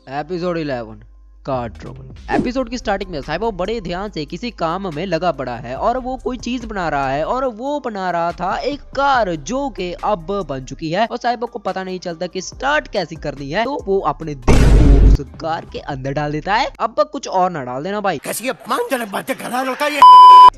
Episode 11 car trouble. Episode की starting में साइबो बड़े ध्यान से किसी काम में लगा पड़ा है और वो कोई चीज बना रहा है और वो बना रहा था एक कार जो कि अब बन चुकी है और साइबो को पता नहीं चलता कि स्टार्ट कैसी करनी है, तो वो अपने दिल को उस कार के अंदर डाल देता है। अब कुछ और ना डाल देना भाई, कैसी अपमानजनक बातें कर रहा है लड़का ये।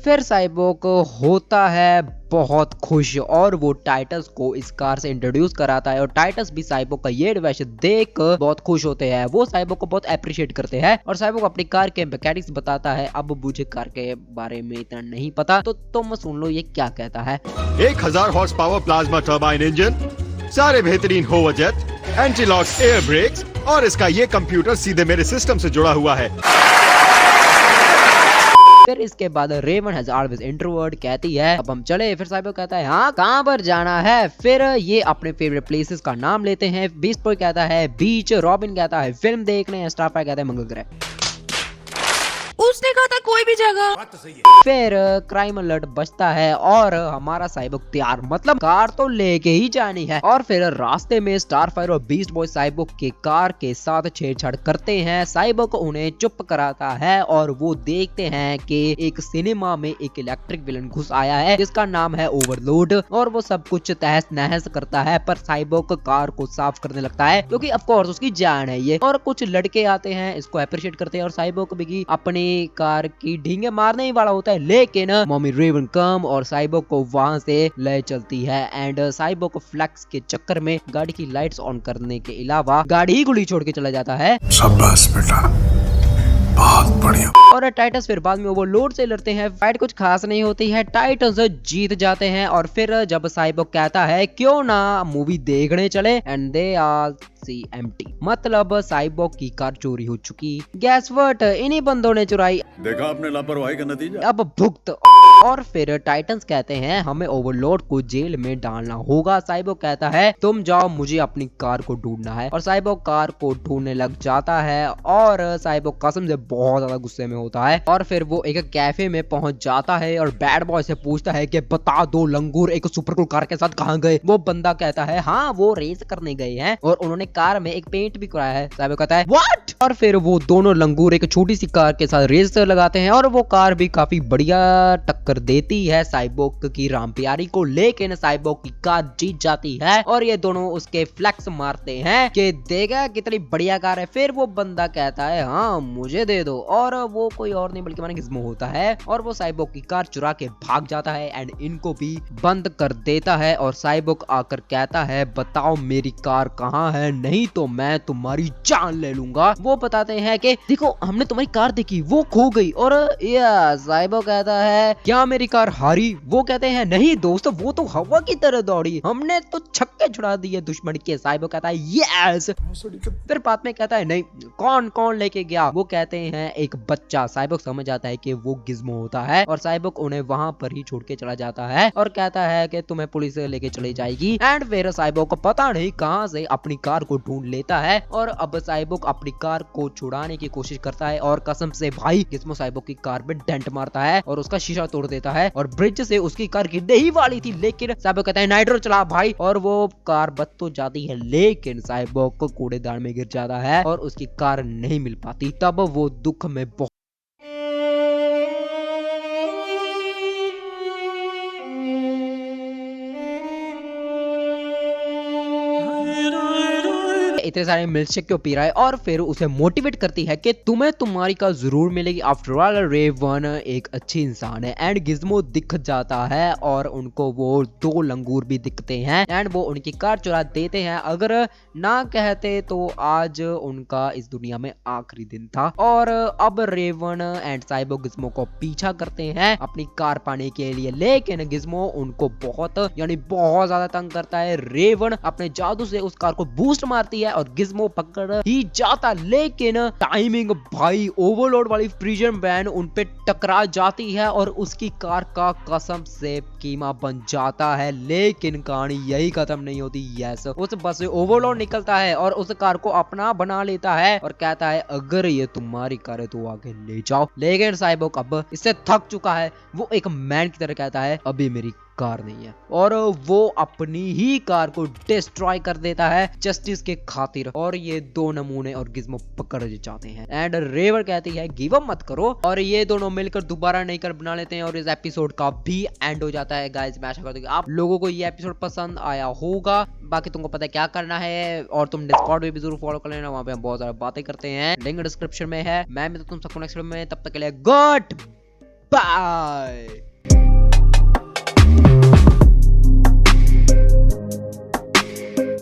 फिर साइबो को होता है बहुत खुश और वो टाइटस को इस कार से इंट्रोड्यूस कराता है और टाइटस भी साइबो का ये एडवेंचर देख बहुत खुश होते हैं। वो साइबो को बहुत अप्रिशिएट करते हैं और साइबो को अपनी कार के मैकेनिक्स बताता है। अब मुझे कार के बारे में इतना नहीं पता, तो तुम सुन लो ये क्या कहता है। 1000 horse power plasma turbine engine, सारे बेहतरीन hover jet, anti lock air brakes और इसका ये कंप्यूटर सीधे मेरे सिस्टम से जुड़ा हुआ है। फिर इसके बाद रेवन हैज ऑलवेज इंट्रोवर्ट कहती है अब हम चले। फिर साइबो कहता है हाँ कहाँ पर जाना है। फिर ये अपने फेवरेट प्लेसेस का नाम लेते हैं। बीस्ट बॉय कहता है बीच, रॉबिन कहता है फिल्म देखने, स्टारफायर कहता है मंगल ग्रह, उसने कहा था कोई भी जगह। बात तो सही है। फिर क्राइम अलर्ट बजता है और हमारा साइबोक तैयार, मतलब कार तो लेके ही जानी है। और फिर रास्ते में स्टारफायर और बीस्ट बॉय साइबोक के कार के साथ छेड़छाड़ करते हैं। साइबोक उन्हें चुप कराता है और वो देखते हैं कि एक सिनेमा में एक इलेक्ट्रिक विलन घुस आया है जिसका नाम है ओवरलोड और वो सब कुछ तहस नहस करता है। पर साइबोक कार को साफ करने लगता है क्योंकि ऑफ कोर्स उसकी जान है ये। और कुछ लड़के आते हैं इसको अप्रिशिएट करते हैं और साइबोक भी अपनी कार की ढींगे मारने ही वाला होता है, लेकिन मम्मी रेवन कम और साइबो को वहां से ले चलती है। एंड साइबो को फ्लैक्स के चक्कर में गाड़ी की लाइट्स ऑन करने के अलावा गाड़ी ही गुली छोड़ के चला जाता है। शाबाश बेटा, बहुत बढ़िया। और टाइटस फिर बाद में ओवरलोड से लड़ते हैं। फाइट कुछ खास नहीं होती है, टाइटस जीत जाते हैं। और फिर जब साइबो कहता है क्यों ना मूवी देखने चले, and they are see empty, मतलब साइबो की कार चोरी हो चुकी। गैस व्हाट, इन्हीं बंदों ने चुराई, देखा आपने लापरवाही का नतीजा। अब भुगत। और फिर टाइटंस कहते हैं हमें ओवरलोड को जेल में डालना होगा। साइबो कहता है तुम जाओ, मुझे अपनी कार को ढूंढना है। और साइबो कार को ढूंढने लग जाता है और साइबो कसम से बहुत ज्यादा गुस्से में होता है। और फिर वो एक कैफे में पहुंच जाता है और बैड बॉय से पूछता है कि बता दो लंगूर एक सुपर कूल कार के साथ कहाँ गए। वो बंदा कहता है हाँ वो रेस करने गए हैं और उन्होंने कार में एक पेंट भी कराया है। साइबो कहता है व्हाट। और फिर वो दोनों लंगूर एक छोटी सी कार के साथ रेस लगाते हैं और वो कार भी काफी बढ़िया टक्कर देती है साइबोक की राम प्यारी को, लेकिन साइबोक की कार जीत जाती है और ये दोनों उसके फ्लेक्स मारते हैं कि देखा कितनी बढ़िया कार है। फिर वो बंदा कहता है हाँ मुझे दे दो, और वो कोई और नहीं बल्कि गिज़्मो होता है और वो साइबोक की कार चुरा के भाग जाता है एंड इनको भी बंद कर देता है। और साइबोक आकर कहता है बताओ मेरी कार कहाँ है, नहीं तो मैं तुम्हारी जान ले लूंगा। वो बताते हैं कि देखो हमने तुम्हारी कार देखी, वो खो गई। और साइबो कहता है क्या मेरी कार हारी। वो कहते हैं नहीं दोस्त, वो तो हवा की तरह दौड़ी, हमने तो छक्के छुड़ा दिए दुश्मन के। साइबो कहता है यस। फिर बाद में कहता है नहीं कौन कौन लेके गया। वो कहते हैं एक बच्चा। साइबोक समझ जाता है कि वो गिज़्मो होता है और साइबोक उन्हें वहां पर ही छोड़ के चला जाता है और कहता है कि तुम्हें पुलिस लेके चली जाएगी। एंड फिर साइबोक को पता नहीं कहां से अपनी कार को ढूंढ लेता है और अब साइबोक अपनी कार को छुड़ाने की कोशिश करता है और कसम से भाई गिज़्मो साइबोक की कार पे डेंट मारता है और उसका शीशा तोड़ देता है और ब्रिज से उसकी कार गिरने ही वाली थी, लेकिन साइबोक कहता है नाइट्रो चला भाई। और वो कार बच तो जाती है लेकिन साइबोक को कूड़ेदान में गिर जाता है और उसकी कार नहीं मिल पाती। तब वो दुख में इतने सारे मिल्कशेक क्यों पी रहा है और फिर उसे मोटिवेट करती है कि तुम्हें तुम्हारी कार जरूर मिलेगी, आफ्टर ऑल रेवन एक अच्छी इंसान है। एंड गिज़्मो दिख जाता है और उनको वो दो लंगूर भी दिखते हैं एंड वो उनकी कार चुरा देते हैं। अगर ना कहते तो आज उनका इस दुनिया में आखिरी दिन था। और अब रेवन एंड साइबो गिज़्मो को पीछा करते हैं अपनी कार पाने के लिए, लेकिन गिज़्मो उनको बहुत यानी बहुत ज्यादा तंग करता है। रेवन अपने जादू से उस कार को बूस्ट मारती है और गिज़्मो पकड़ ही जाता, लेकिन टाइमिंग भाई ओवरलोड वाली फ्रीजन वैन उन पे टकरा जाती है और उसकी कार का कसम से कीमा बन जाता है। लेकिन कहानी यही खत्म नहीं होती। यस, उस बस से ओवरलोड निकलता है और उस कार को अपना बना लेता है और कहता है अगर ये तुम्हारी कार है तो आगे ले जाओ। लेकिन साइबोक अब इससे थक चुका है। वो एक मैन की तरह कहता है अभी मेरी कार नहीं है और वो अपनी ही कार को डिस्ट्रॉय कर देता है जस्टिस के खातिर और ये दो नमूने और गिज़्मो पकड़ जाते हैं। एंड रेवर कहती है गिव अप मत करो और ये दोनों मिलकर दोबारा नई कार बना लेते हैं और इस एपिसोड का भी एंड हो जाता है। गाइस मैं आशा करता हूं कि आप लोगों को ये एपिसोड पसंद आया होगा। बाकी तुमको पता है क्या करना है और तुम डिस्कॉर्ड भी जरूर फॉलो कर लेना, वहां पे हम बहुत सारी बातें करते हैं, लिंक डिस्क्रिप्शन में है। मैं तो तुम सबको नेक्स्ट वीडियो में, तब तक के लिए गुड बाय।